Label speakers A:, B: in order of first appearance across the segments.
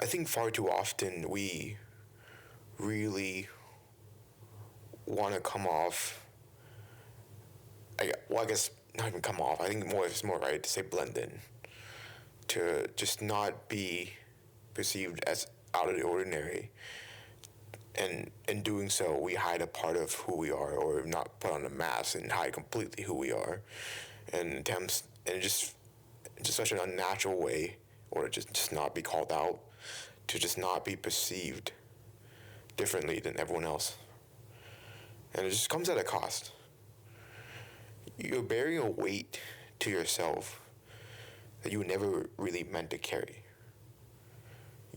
A: I think far too often we really want to come off. I guess not even come off. I think it's more right to say blend in, to just not be perceived as out of the ordinary. And in doing so, we hide a part of who we are, or not put on a mask and hide completely who we are, and attempts and just such an unnatural way, or just not be called out, to just not be perceived differently than everyone else. And it just comes at a cost. You're bearing a weight to yourself that you never really meant to carry.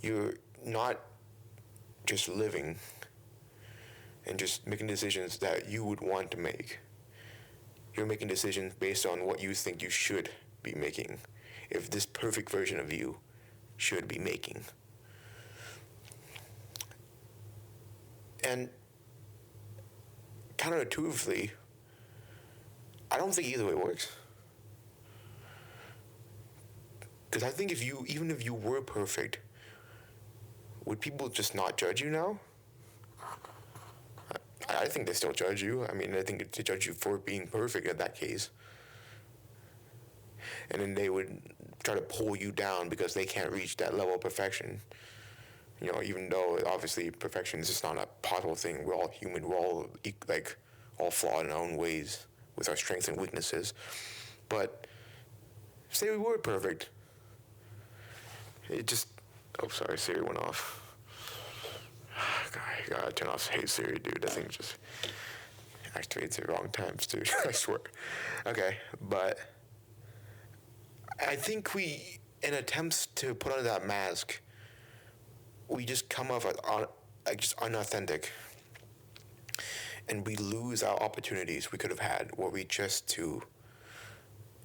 A: You're not just living and just making decisions that you would want to make. You're making decisions based on what you think you should be making, if this perfect version of you should be making. And counterintuitively, I don't think either way works. Because I think even if you were perfect, would people just not judge you now? I think they still judge you. I mean, I think they judge you for being perfect in that case. And then they would try to pull you down because they can't reach that level of perfection. You know, even though obviously perfection is just not a possible thing. We're all human. We're all all flawed in our own ways with our strengths and weaknesses. But say we were perfect. It just... Oh, sorry, Siri went off. God, I gotta turn off Hey Siri, dude. That thing just activates at wrong times, dude. I swear. Okay, but I think we, in attempts to put on that mask, we just come off like just unauthentic, and we lose our opportunities we could have had were we just to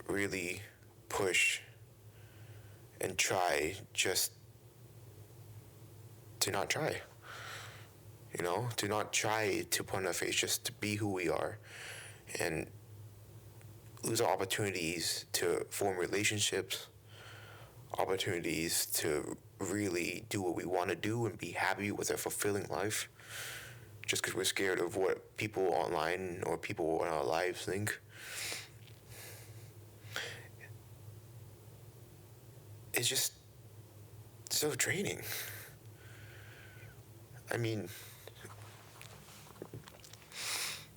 A: really push and try just to not try. You know, to not try to put on a face, just to be who we are, and lose our opportunities to form relationships, opportunities to really do what we want to do and be happy with a fulfilling life, just because we're scared of what people online or people in our lives think. It's just so draining. I mean,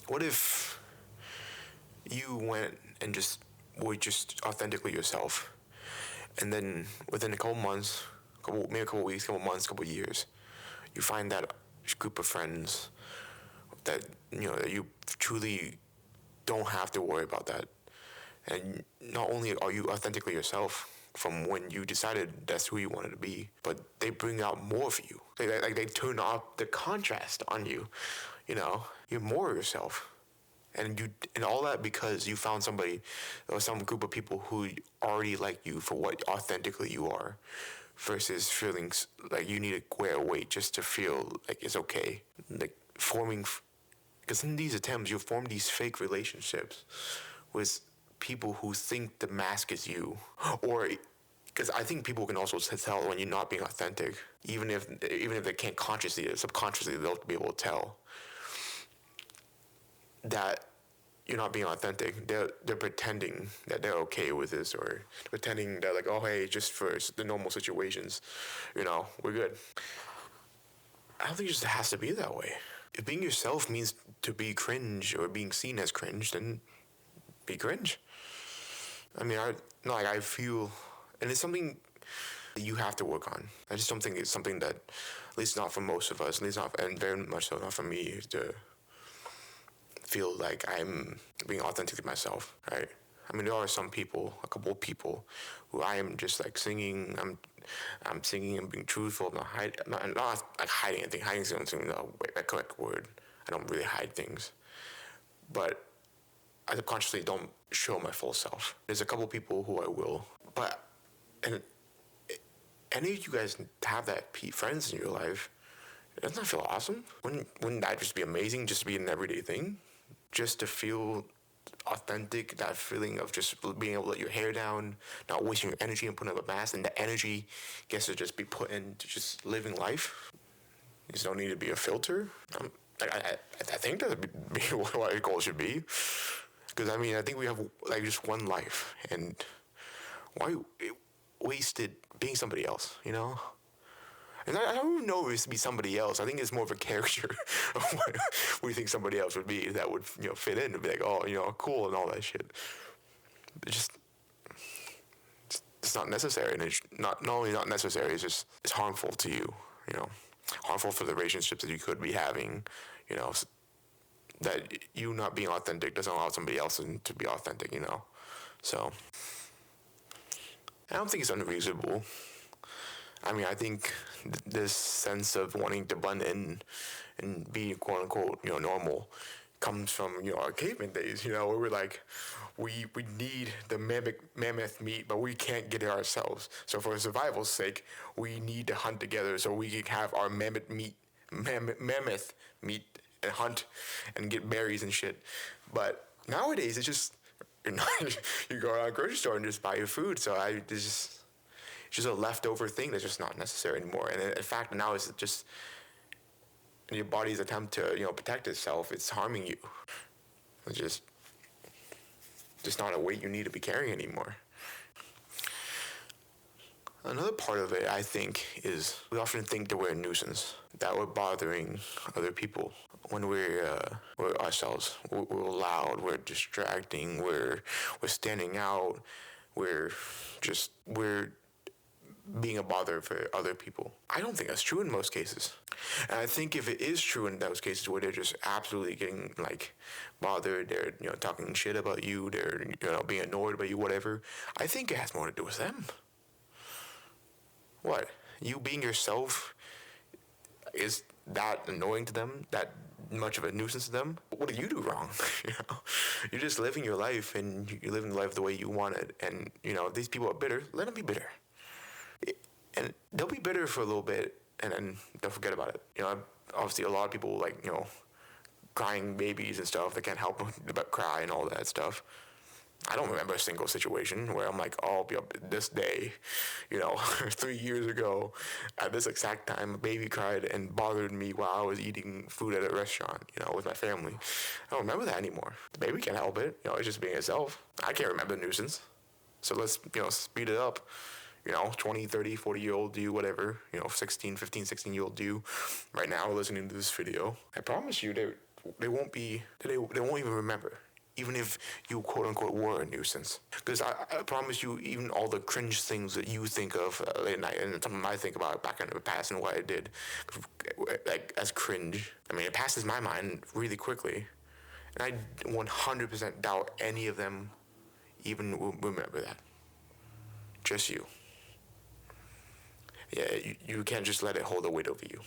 A: what if you went and just were just authentically yourself, and then within a couple months, maybe a couple weeks, couple months, couple years, you find that group of friends that that you truly don't have to worry about that, and not only are you authentically yourself from when you decided that's who you wanted to be, but they bring out more of you. They turn off the contrast on you. You know, you're more of yourself, and all that because you found somebody or some group of people who already like you for what authentically you are, versus feeling like you need to wear a weight just to feel like it's okay. Like forming, because in these attempts you form these fake relationships with people who think the mask is you, or because I think people can also tell when you're not being authentic, even if they can't consciously, subconsciously they'll be able to tell that you're not being authentic. They're pretending that they're okay with this, or pretending that like, oh hey, just for the normal situations, we're good. I don't think it just has to be that way. If being yourself means to be cringe or being seen as cringe, then be cringe. I mean, I feel, and it's something that you have to work on. I just don't think it's something that, at least not for most of us, at least not, and very much so not for me, to feel like I'm being authentically myself, right? I mean, there are some people, a couple of people, who I am just like singing. I'm singing and being truthful, not like hiding anything. Hiding is the correct word. I don't really hide things, but I consciously don't show my full self. There's a couple people who I will, but and any of you guys have that friends in your life, doesn't that feel awesome? Wouldn't that just be amazing? Just to be an everyday thing, just to feel authentic, that feeling of just being able to let your hair down, not wasting your energy and putting up a mask, and the energy gets to just be put into just living life. There's no need to be a filter. I think that'd be what our goal should be. Because I mean, I think we have like just one life, and why waste it being somebody else? You know. And I don't even know if it's to be somebody else. I think it's more of a character of what we think somebody else would be that would, fit in and be like, oh, cool and all that shit. It's not necessary, and it's not only not necessary, it's harmful to you, harmful for the relationships that you could be having, that you not being authentic doesn't allow somebody else to be authentic, So, I don't think it's unreasonable. I mean, I think this sense of wanting to blend in and be quote unquote, normal comes from, our caveman days, where we're like, we need the mammoth meat, but we can't get it ourselves. So for survival's sake, we need to hunt together so we can have our mammoth meat and hunt and get berries and shit. But nowadays, it's just, you go around a grocery store and just buy your food. So it's just a leftover thing that's just not necessary anymore. And in fact, now it's just your body's attempt to, protect itself. It's harming you. It's just not a weight you need to be carrying anymore. Another part of it, I think, is we often think that we're a nuisance, that we're bothering other people when we're ourselves. We're loud, we're distracting, we're standing out, we're being a bother for other people. I don't think that's true in most cases. And I think if it is true in those cases where they're just absolutely getting bothered, they're talking shit about you, they're being annoyed by you, whatever, I think it has more to do with them. What? You being yourself is that annoying to them? That much of a nuisance to them? What do you do wrong? You're just living your life and you're living life the way you want it. And these people are bitter. Let them be bitter. And they'll be bitter for a little bit, and then they'll forget about it. Obviously, a lot of people crying babies and stuff. They can't help but cry and all that stuff. I don't remember a single situation where I'm like, oh, this day, 3 years ago, at this exact time, a baby cried and bothered me while I was eating food at a restaurant, with my family. I don't remember that anymore. The baby can't help it. It's just being itself. I can't remember the nuisance. So let's, speed it up. 20, 30, 40-year-old you, whatever, 16, 15, 16-year-old you right now listening to this video. I promise you they won't even remember, even if you quote-unquote were a nuisance. Because I promise you, even all the cringe things that you think of late at night, and something I think about back in the past and what I did, as cringe, I mean, it passes my mind really quickly. And I 100% doubt any of them even will remember that. Just you. Yeah, you can't just let it hold the weight over you.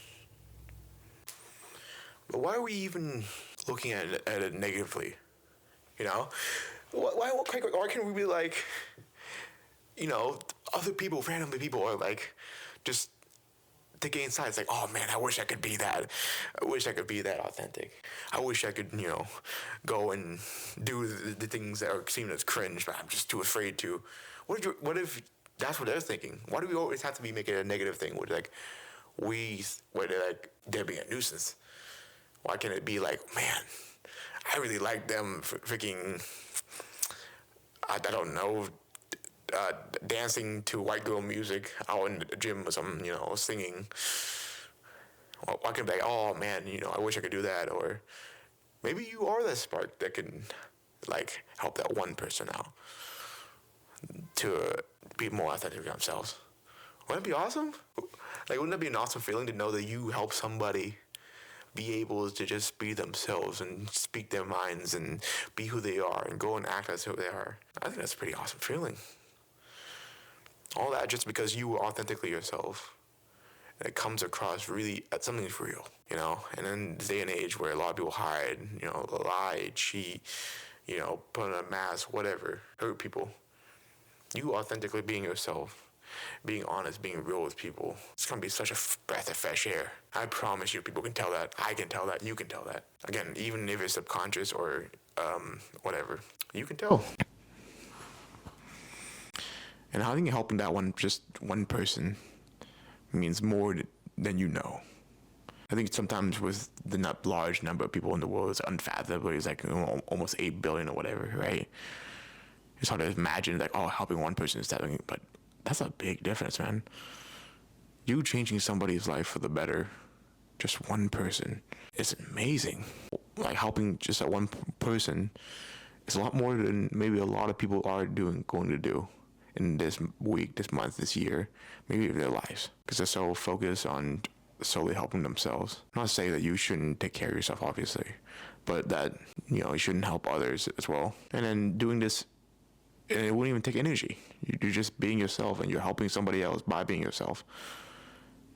A: But why are we even looking at it negatively? Why can't we be like, other people, random people are just thinking inside, it's like, oh man, I wish I could be that. I wish I could be that authentic. I wish I could, go and do the things that are seen as cringe, but I'm just too afraid to. What if that's what they're thinking? Why do we always have to be making it a negative thing? Where they're being a nuisance. Why can't it be like, man, I really like them freaking, I don't know, dancing to white girl music out in the gym or something, singing. Why can't it be like, oh man, I wish I could do that? Or maybe you are that spark that can help that one person out to be more authentic to themselves. Wouldn't it be awesome? Wouldn't it be an awesome feeling to know that you help somebody be able to just be themselves and speak their minds and be who they are and go and act as who they are? I think that's a pretty awesome feeling. All that just because you were authentically yourself. And it comes across really as something real, And in this day and age where a lot of people hide, lie, cheat, put on a mask, whatever, hurt people. You authentically being yourself, being honest, being real with people, it's going to be such a breath of fresh air. I promise you, people can tell that. I can tell that. You can tell that. Again, even if it's subconscious or whatever, you can tell. And I think helping just one person means more than you know. I think sometimes with the not large number of people in the world, it's unfathomable. It's like almost 8 billion or whatever, right? It's hard to imagine like, oh, helping one person is that, but that's a big difference, man. You changing somebody's life for the better, just one person, is amazing. Like helping just that one person is a lot more than maybe a lot of people are going to do in this week, this month, this year, maybe their lives, because they're so focused on solely helping themselves. Not saying that you shouldn't take care of yourself, obviously, but that, you shouldn't help others as well. And then doing this, and it wouldn't even take energy. You're just being yourself, and you're helping somebody else by being yourself.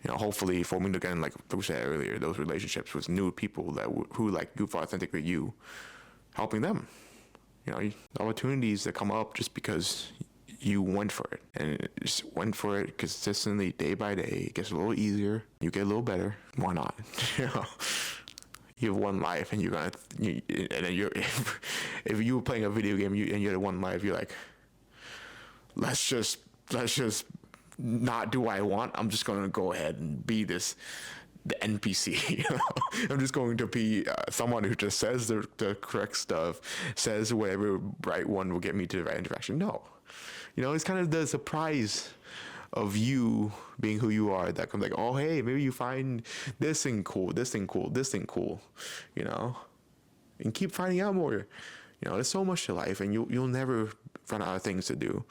A: Hopefully forming again, like we said earlier, those relationships with new people who like you for authentically you, helping them. The opportunities that come up just because you went for it, and just went for it consistently, day by day. It gets a little easier. You get a little better. Why not? You have one life, and if you were playing a video game and you had one life, you're like, let's just not do what I want. I'm just gonna go ahead and be the NPC. I'm just going to be someone who just says the correct stuff, says whatever right one will get me to the right interaction. No, it's kind of the surprise of you being who you are that comes like, oh hey, maybe you find this thing cool, this thing cool, this thing cool, and keep finding out more. There's so much to life, and you'll never run out of things to do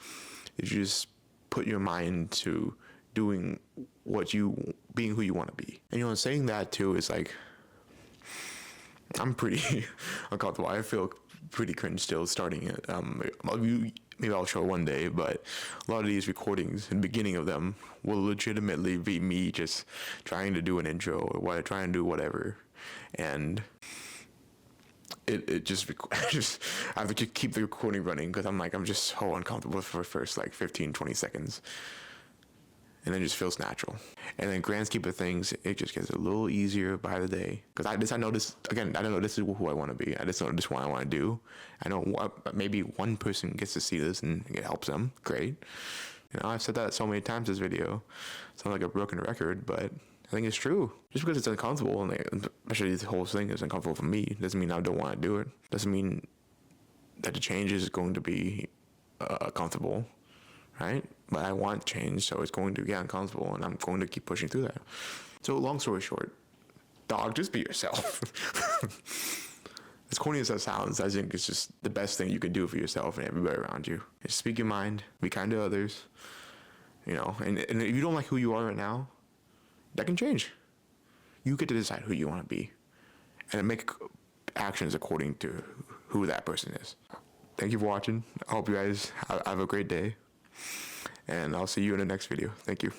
A: if you just put your mind to being who you want to be. And saying that too is like, I'm pretty uncomfortable. I feel pretty cringe still starting it. Maybe I'll show one day, but a lot of these recordings, in the beginning of them, will legitimately be me just trying to do an intro or trying to do whatever, and it just I have to keep the recording running because I'm just so uncomfortable for the first like 15-20 seconds, and then it just feels natural. And then grand scheme of things, it just gets a little easier by the day, because I know this is who I want to be. I just know this is what I want to do. I know maybe one person gets to see this and it helps them. Great. I've said that so many times in this video. Sounds like a broken record, but I think it's true. Just because it's uncomfortable, and especially this whole thing is uncomfortable for me, doesn't mean I don't want to do it. Doesn't mean that the change is going to be comfortable, right? But I want change, so it's going to get uncomfortable, and I'm going to keep pushing through that. So long story short, dog, just be yourself. As corny as that sounds, I think it's just the best thing you can do for yourself and everybody around you. Just speak your mind, be kind to others, and if you don't like who you are right now, that can change. You get to decide who you want to be and make actions according to who that person is. Thank you for watching. I hope you guys have a great day, and I'll see you in the next video. Thank you.